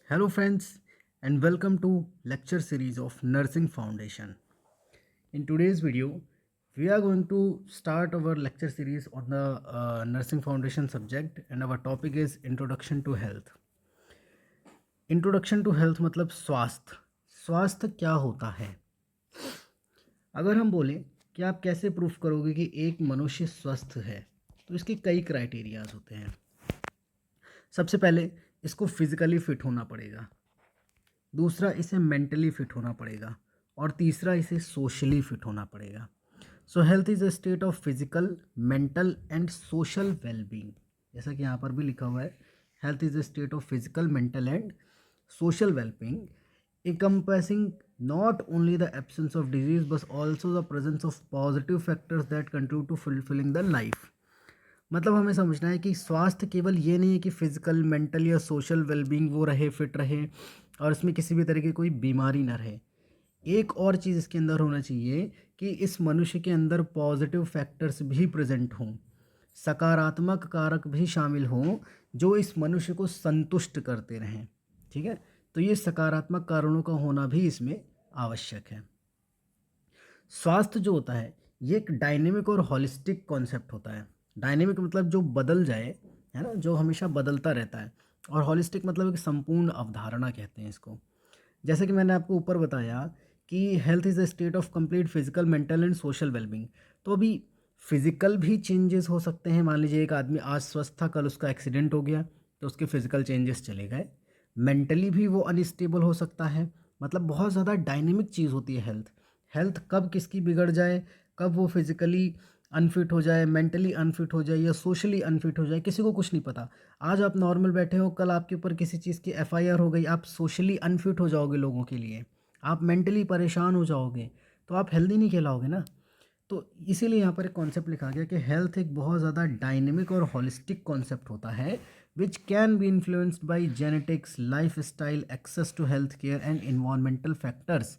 Hello friends and welcome to lecture series of Nursing Foundation. In today's video, we are going to start our lecture series on the Nursing Foundation subject and our topic is Introduction to Health. Introduction to Health मतलब स्वास्थ्य क्या होता है? अगर हम बोलें कि आप कैसे प्रूफ करोगे कि एक मनुष्य स्वस्थ है, तो इसके कई क्राइटेरियाज होते हैं। सबसे पहले इसको फिजिकली फिट होना पड़ेगा, दूसरा इसे मेंटली फिट होना पड़ेगा और तीसरा इसे सोशली फिट होना पड़ेगा। सो health is a state of physical, mental and social wellbeing. जैसा कि यहाँ पर भी लिखा हुआ है, health is a state of physical, mental and social well-being, encompassing not only the absence of disease but also the presence of positive factors that contribute to fulfilling the life। मतलब हमें समझना है कि स्वास्थ्य केवल ये नहीं है कि फिजिकल, मेंटल या सोशल वेलबींग वो रहे, फिट रहे और इसमें किसी भी तरह की कोई बीमारी ना रहे। एक और चीज़ इसके अंदर होना चाहिए कि इस मनुष्य के अंदर पॉजिटिव फैक्टर्स भी प्रेजेंट हों, सकारात्मक कारक भी शामिल हों जो इस मनुष्य को संतुष्ट करते रहें। ठीक है, तो ये सकारात्मक कारणों का होना भी इसमें आवश्यक है। स्वास्थ्य जो होता है ये एक डायनेमिक और हॉलिस्टिक कॉन्सेप्ट होता है। डायनेमिक मतलब जो बदल जाए, है ना, जो हमेशा बदलता रहता है, और हॉलिस्टिक मतलब एक संपूर्ण अवधारणा कहते हैं इसको। जैसे कि मैंने आपको ऊपर बताया कि health is a state of complete physical, mental and social wellbeing. तो अभी फिजिकल भी चेंजेस हो सकते हैं। मान लीजिए एक आदमी आज स्वस्थ था, कल उसका एक्सीडेंट हो गया तो उसके फिजिकल चेंजेस चले गए। मेंटली भी वो अनस्टेबल हो सकता है। मतलब बहुत ज़्यादा डायनेमिक चीज़ होती है हेल्थ। हेल्थ कब किसकी बिगड़ जाए, कब वो फिजिकली अनफिट हो जाए, मेंटली अनफिट हो जाए या सोशली अनफिट हो जाए, किसी को कुछ नहीं पता। आज आप नॉर्मल बैठे हो, कल आपके ऊपर किसी चीज़ की एफआईआर हो गई, आप सोशली अनफिट हो जाओगे लोगों के लिए, आप मेंटली परेशान हो जाओगे, तो आप हेल्दी नहीं कहलाओगे ना। तो इसीलिए यहाँ पर एक कॉन्सेप्ट लिखा गया कि हेल्थ एक बहुत ज़्यादा डायनेमिक और हॉलिस्टिक कॉन्सेप्ट होता है which can be influenced by genetics, lifestyle, access to health care and environmental factors.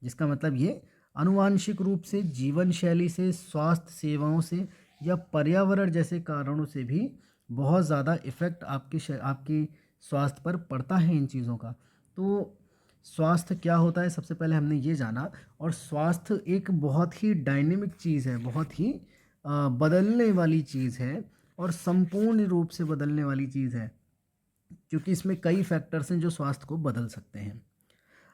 जिसका मतलब ये आनुवांशिक रूप से, जीवन शैली से, स्वास्थ्य सेवाओं से या पर्यावरण जैसे कारणों से भी बहुत ज़्यादा इफ़ेक्ट आपकी स्वास्थ्य पर पड़ता है इन चीज़ों का। तो स्वास्थ्य क्या होता है, सबसे पहले हमने ये जाना। और स्वास्थ्य एक बहुत ही डायनेमिक चीज़ है, बहुत ही बदलने वाली चीज़ है और संपूर्ण रूप से बदलने वाली चीज़ है, क्योंकि इसमें कई फैक्टर्स हैं जो स्वास्थ्य को बदल सकते हैं।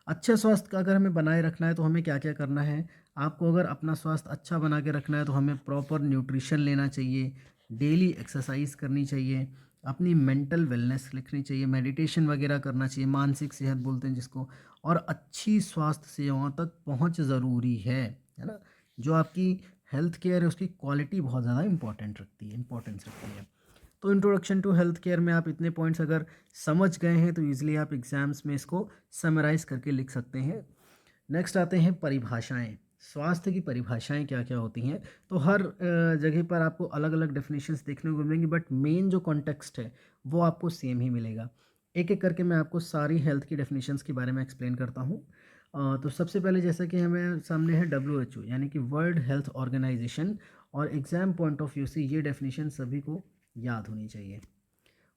अच्छा स्वास्थ्य का अगर हमें बनाए रखना है तो हमें क्या क्या करना है? आपको अगर अपना स्वास्थ्य अच्छा बना के रखना है तो हमें प्रॉपर न्यूट्रिशन लेना चाहिए, डेली एक्सरसाइज करनी चाहिए, अपनी मेंटल वेलनेस लिखनी चाहिए, मेडिटेशन वगैरह करना चाहिए, मानसिक सेहत बोलते हैं जिसको, और अच्छी स्वास्थ्य सेवाओं तक पहुंच ज़रूरी है ना। जो आपकी हेल्थ केयर है उसकी क्वालिटी बहुत ज़्यादा इंपॉर्टेंस रखती है। तो इंट्रोडक्शन टू हेल्थ केयर में आप इतने पॉइंट्स अगर समझ गए हैं तो ईजिली आप एग्जाम्स में इसको समराइज करके लिख सकते हैं। नेक्स्ट आते हैं परिभाषाएं। स्वास्थ्य की परिभाषाएं क्या क्या होती हैं, तो हर जगह पर आपको अलग अलग डेफिनेशंस देखने को मिलेंगी, बट मेन जो कॉन्टेक्स्ट है वो आपको सेम ही मिलेगा। एक एक करके मैं आपको सारी हेल्थ की डेफिनेशंस के बारे में एक्सप्लेन करता हूँ। तो सबसे पहले जैसा कि हमें सामने है WHO यानी कि वर्ल्ड हेल्थ ऑर्गेनाइजेशन, और एग्जाम पॉइंट ऑफ व्यू से ये डेफिनेशन सभी को याद होनी चाहिए।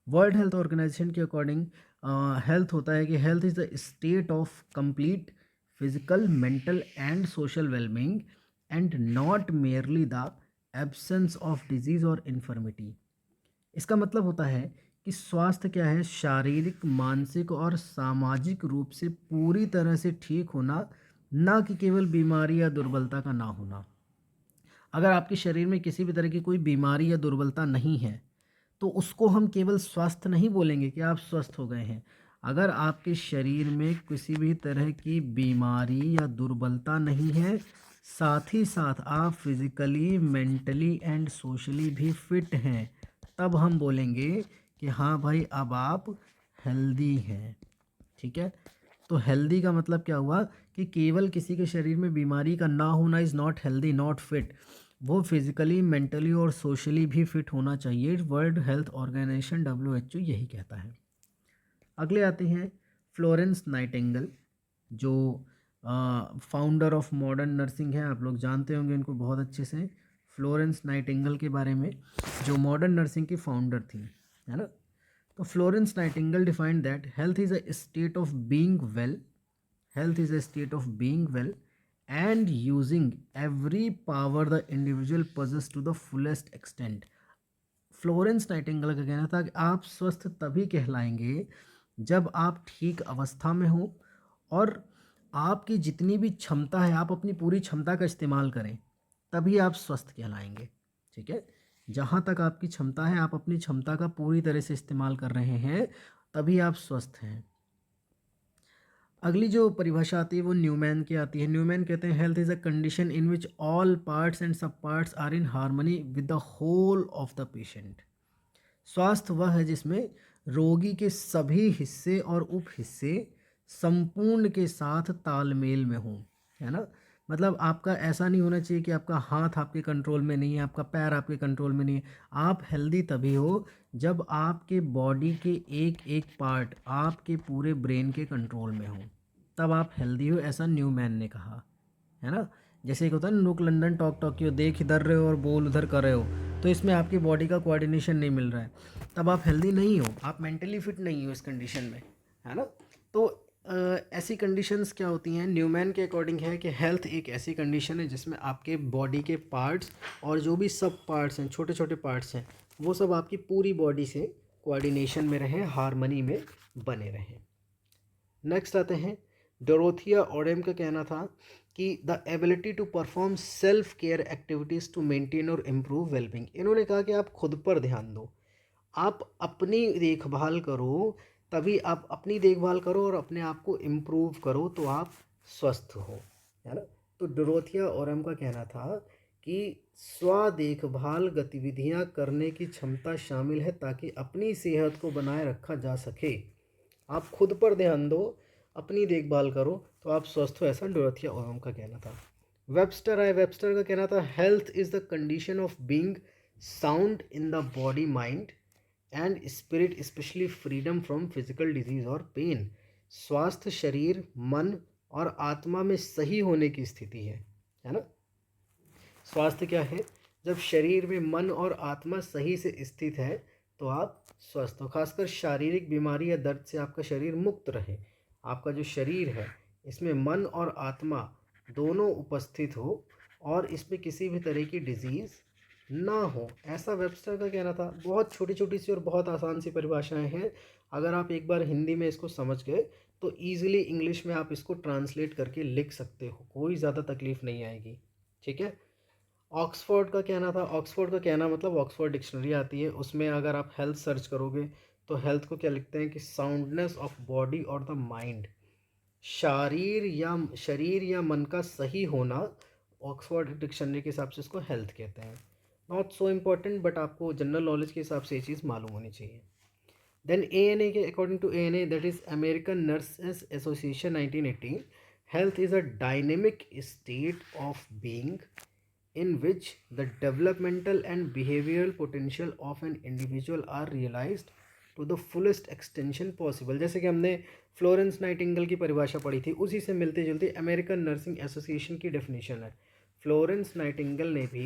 वर्ल्ड हेल्थ ऑर्गेनाइजेशन के अकॉर्डिंग हेल्थ होता है कि health is the state of complete physical, mental and social wellbeing and not merely the absence of disease और इन्फर्मिटी। इसका मतलब होता है कि स्वास्थ्य क्या है? शारीरिक, मानसिक और सामाजिक रूप से पूरी तरह से ठीक होना, ना कि केवल बीमारी या दुर्बलता का ना होना। अगर आपके शरीर में किसी भी तरह की कोई बीमारी या दुर्बलता नहीं है तो उसको हम केवल स्वस्थ नहीं बोलेंगे कि आप स्वस्थ हो गए हैं। अगर आपके शरीर में किसी भी तरह की बीमारी या दुर्बलता नहीं है, साथ ही साथ आप फिजिकली, मेंटली एंड सोशली भी फिट हैं, तब हम बोलेंगे कि हाँ भाई अब आप हेल्दी हैं। ठीक है, तो हेल्दी का मतलब क्या हुआ कि केवल किसी के शरीर में बीमारी का ना होना is not healthy, not fit. वो फिजिकली, मेंटली और सोशली भी फिट होना चाहिए। वर्ल्ड हेल्थ ऑर्गेनाइजेशन WHO यही कहता है। अगले आते हैं फ्लोरेंस नाइटिंगेल, जो फाउंडर ऑफ मॉडर्न नर्सिंग है। आप लोग जानते होंगे इनको बहुत अच्छे से। फ्लोरेंस नाइटिंगेल के बारे में, जो मॉडर्न नर्सिंग की फाउंडर थी, है ना। तो Florence Nightingale defined that health is a state of being well, health is a state of being well and using every power the individual possesses to the fullest extent. Florence Nightingale का कहना था कि आप स्वस्थ तभी कहलाएंगे जब आप ठीक अवस्था में हो और आपकी जितनी भी क्षमता है आप अपनी पूरी क्षमता का इस्तेमाल करें, तभी आप स्वस्थ कहलाएंगे। ठीक है, जहाँ तक आपकी क्षमता है आप अपनी क्षमता का पूरी तरह से इस्तेमाल कर रहे हैं, तभी आप स्वस्थ हैं। अगली जो परिभाषा आती है वो न्यूमैन की आती है। न्यूमैन कहते हैं health is a condition in which all parts and sub parts are in harmony with the whole of the patient. स्वास्थ्य वह है जिसमें रोगी के सभी हिस्से और उप हिस्से संपूर्ण के साथ तालमेल में हों, है ना। मतलब आपका ऐसा नहीं होना चाहिए कि आपका हाथ आपके कंट्रोल में नहीं है, आपका पैर आपके कंट्रोल में नहीं है। आप हेल्दी तभी हो जब आपके बॉडी के एक एक पार्ट आपके पूरे ब्रेन के कंट्रोल में हो, तब आप हेल्दी हो, ऐसा न्यूमैन ने कहा, है ना। जैसे एक होता है ना, लुक लंदन टॉक टोक्यो, देख इधर रहे हो और बोल उधर कर रहे हो, तो इसमें आपकी बॉडी का कोऑर्डिनेशन नहीं मिल रहा है, तब आप हेल्दी नहीं हो, आप मेंटली फिट नहीं हो इस कंडीशन में, है ना। तो ऐसी कंडीशंस क्या होती हैं, न्यूमैन के अकॉर्डिंग है कि हेल्थ एक ऐसी कंडीशन है जिसमें आपके बॉडी के पार्ट्स और जो भी सब पार्ट्स हैं, छोटे छोटे पार्ट्स हैं, वो सब आपकी पूरी बॉडी से कोऑर्डिनेशन में रहें, हार्मनी में बने रहें। नेक्स्ट आते हैं, डोरोथिया ओडेम का कहना था कि the ability to perform self care activities to maintain और इम्प्रूव वेलबींग। इन्होंने कहा कि आप खुद पर ध्यान दो, आप अपनी देखभाल करो, तभी आप अपनी देखभाल करो और अपने आप को इम्प्रूव करो तो आप स्वस्थ हो, है ना। तो डोरोथिया ओडेम का कहना था कि स्व देखभाल गतिविधियां करने की क्षमता शामिल है ताकि अपनी सेहत को बनाए रखा जा सके। आप खुद पर ध्यान दो, अपनी देखभाल करो तो आप स्वस्थ हो, ऐसा डोरोथिया ओडेम का कहना था। वेबस्टर का कहना था health is the condition of being sound in the body mind and spirit, specially freedom from physical disease और पेन। स्वास्थ्य शरीर, मन और आत्मा में सही होने की स्थिति है ना। स्वास्थ्य क्या है, जब शरीर में मन और आत्मा सही से स्थित है तो आप स्वस्थ हो। खासकर शारीरिक बीमारी या दर्द से आपका शरीर मुक्त रहे, आपका जो शरीर है इसमें मन और आत्मा दोनों उपस्थित हो और इसमें किसी भी तरह की डिजीज़ ना हो, ऐसा वेबस्टर का कहना था। बहुत छोटी छोटी सी और बहुत आसान सी परिभाषाएं हैं, अगर आप एक बार हिंदी में इसको समझ गए तो ईजिली इंग्लिश में आप इसको ट्रांसलेट करके लिख सकते हो, कोई ज़्यादा तकलीफ नहीं आएगी। ठीक है। ऑक्सफोर्ड का कहना था, ऑक्सफोर्ड का कहना मतलब ऑक्सफोर्ड डिक्शनरी आती है, उसमें अगर आप हेल्थ सर्च करोगे तो हेल्थ को क्या लिखते हैं कि साउंडनेस ऑफ बॉडी और द माइंड, शरीर या मन का सही होना, ऑक्सफोर्ड डिक्शनरी के हिसाब से इसको हेल्थ कहते हैं। नॉट सो इम्पॉर्टेंट, बट आपको जनरल नॉलेज के हिसाब से ये चीज़ मालूम होनी चाहिए। देन ANA के according to ANA, that is American Nurses Association 1918, health is a dynamic state of being in which the developmental and behavioral potential of an individual are realized to the fullest extension possible। जैसे कि हमने Florence Nightingale की परिभाषा पढ़ी थी, उसी से मिलती जुलती अमेरिकन नर्सिंग एसोसिएशन की डेफिनेशन है। फ्लोरेंस नाइटिंगेल ने भी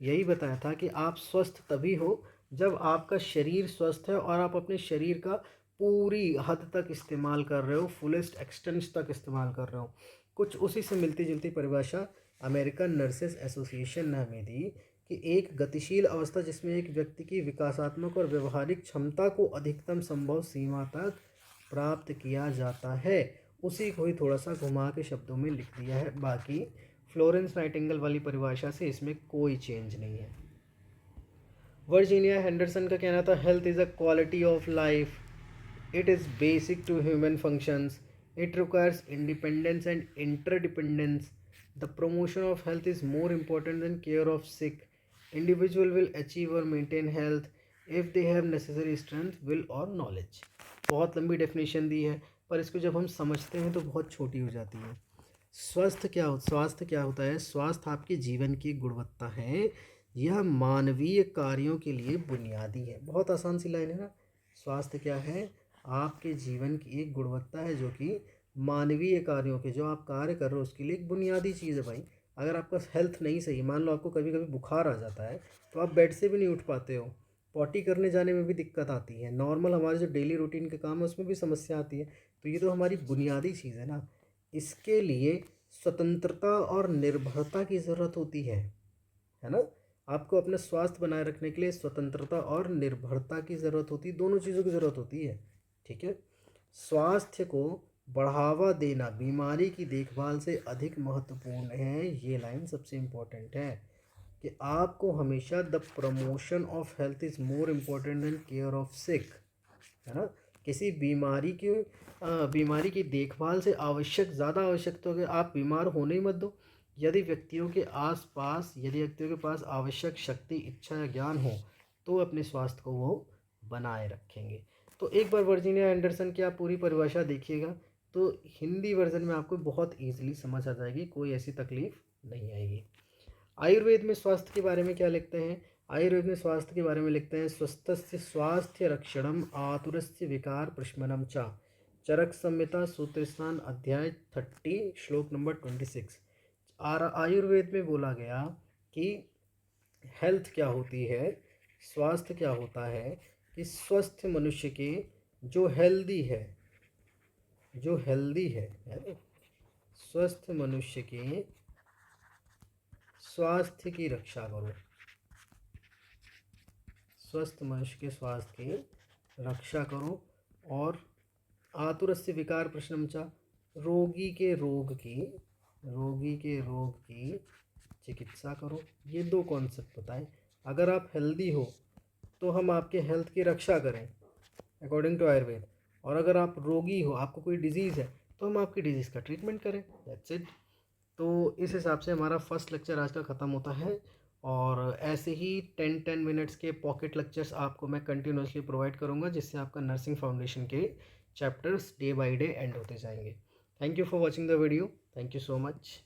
यही बताया था कि आप स्वस्थ तभी हो जब आपका शरीर स्वस्थ है और आप अपने शरीर का पूरी हद तक इस्तेमाल कर रहे हो, फुलेस्ट एक्सटेंस तक इस्तेमाल कर रहे हो। कुछ उसी से मिलती जुलती परिभाषा अमेरिकन नर्सेस एसोसिएशन ने हमें दी कि एक गतिशील अवस्था जिसमें एक व्यक्ति की विकासात्मक और व्यवहारिक क्षमता को अधिकतम संभव सीमा तक प्राप्त किया जाता है, उसी को ही थोड़ा सा घुमा के शब्दों में लिख दिया है। बाकी फ्लोरेंस नाइटिंगेल वाली परिभाषा से इसमें कोई चेंज नहीं है। वर्जीनिया हेंडरसन का कहना था health is a quality of life, it is basic to human functions, it requires independence and interdependence, the promotion of health is more important than care of sick, individual will achieve or maintain health if they have necessary strength, will और knowledge। बहुत लंबी definition दी है, पर इसको जब हम समझते हैं तो बहुत छोटी हो जाती है। स्वास्थ्य क्या होता है, स्वास्थ्य आपके जीवन की गुणवत्ता है, यह मानवीय कार्यों के लिए बुनियादी है। बहुत आसान सी लाइन है ना। स्वास्थ्य क्या है, आपके जीवन की एक गुणवत्ता है जो कि मानवीय कार्यों के, जो आप कार्य कर रहे हो उसके लिए एक बुनियादी चीज़ है भाई। अगर आपका हेल्थ नहीं सही, मान लो आपको कभी कभी बुखार आ जाता है तो आप बेड से भी नहीं उठ पाते हो, पॉटी करने जाने में भी दिक्कत आती है, नॉर्मल हमारे जो डेली रूटीन के काम है उसमें भी समस्या आती है। तो ये तो हमारी बुनियादी चीज़ है ना, इसके लिए स्वतंत्रता और निर्भरता की ज़रूरत होती है ना। आपको अपना स्वास्थ्य बनाए रखने के लिए स्वतंत्रता और निर्भरता की ज़रूरत होती है, दोनों चीज़ों की ज़रूरत होती है। ठीक है। स्वास्थ्य को बढ़ावा देना बीमारी की देखभाल से अधिक महत्वपूर्ण है, ये लाइन सबसे इम्पोर्टेंट है कि आपको हमेशा the promotion of health is more important than care of sick, है ना। किसी बीमारी की देखभाल से आवश्यक ज़्यादा आवश्यक तो कि आप बीमार होने ही मत दो। यदि व्यक्तियों के पास आवश्यक शक्ति, इच्छा या ज्ञान हो तो अपने स्वास्थ्य को वो बनाए रखेंगे। तो एक बार वर्जीनिया एंडरसन की आप पूरी परिभाषा देखिएगा, तो हिंदी वर्जन में आपको बहुत ईजिली समझ आ जाएगी, कोई ऐसी तकलीफ नहीं आएगी। आयुर्वेद में स्वास्थ्य के बारे में क्या लिखते हैं? आयुर्वेद में स्वास्थ्य के बारे में लिखते हैं, स्वस्थस्य स्वास्थ्य रक्षणम आतुरस्य विकार प्रशमनम च, चरक संहिता सूत्र स्नान अध्याय 30 श्लोक नंबर 26। आयुर्वेद में बोला गया कि हेल्थ क्या होती है, स्वास्थ्य क्या होता है, कि स्वस्थ मनुष्य के जो हेल्दी है ना, स्वस्थ मनुष्य के स्वास्थ्य की रक्षा करो, स्वस्थ मनुष्य के स्वास्थ्य की रक्षा करो, और आतुरस्य विकार प्रशमचा, रोगी के रोग की चिकित्सा करो। ये दो कॉन्सेप्ट बताएं। अगर आप हेल्दी हो तो हम आपके हेल्थ की रक्षा करें अकॉर्डिंग टू आयुर्वेद, और अगर आप रोगी हो, आपको कोई डिजीज़ है, तो हम आपकी डिजीज़ का ट्रीटमेंट करें। That's it. तो इस हिसाब से हमारा फर्स्ट लेक्चर आज का ख़त्म होता है, और ऐसे ही 10 मिनट्स के पॉकेट लेक्चर्स आपको मैं कंटिन्यूसली प्रोवाइड करूँगा, जिससे आपका नर्सिंग फाउंडेशन के chapters day by day and होते जाएंगे। Thank you for watching the video. Thank you so much.